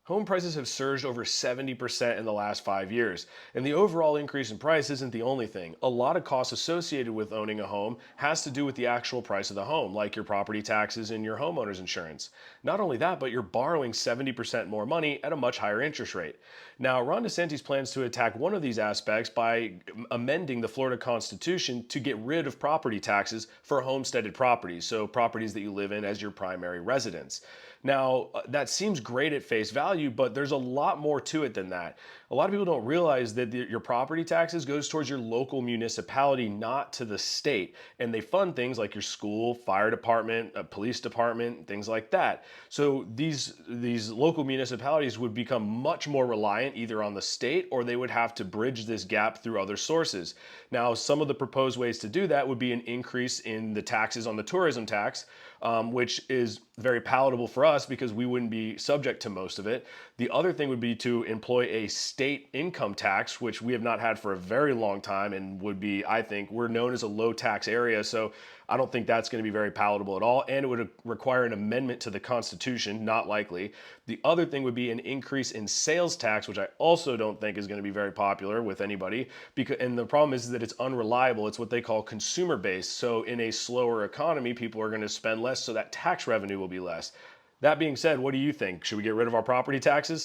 Home prices have surged over 70% in the last 5 years, and the overall increase in price isn't the only thing. A lot of costs associated with owning a home has to do with the actual price of the home, like your property taxes and your homeowner's insurance. Not only that, but you're borrowing 70% more money at a much higher interest rate. Now, Ron DeSantis plans to attack one of these aspects by amending the Florida Constitution to get rid of property taxes for homesteaded properties, so properties that you live in as your primary residence. Now, that seems great at face value, but there's a lot more to it than that. A lot of people don't realize that your property taxes goes towards your local municipality, not to the state. And they fund things like your school, fire department, police department, things like that. So these local municipalities would become much more reliant either on the state, or they would have to bridge this gap through other sources. Now, some of the proposed ways to do that would be an increase in the taxes on the tourism tax, which is very palatable for us because we wouldn't be subject to most of it. The other thing would be to employ a state income tax, which we have not had for a very long time and would be, I think, we're known as a low tax area. So I don't think that's going to be very palatable at all. And it would require an amendment to the Constitution, not likely. The other thing would be an increase in sales tax, which I also don't think is going to be very popular with anybody. And the problem is that it's unreliable. It's what they call consumer based. So in a slower economy, people are going to spend less, so that tax revenue will be less. That being said, what do you think? Should we get rid of our property taxes?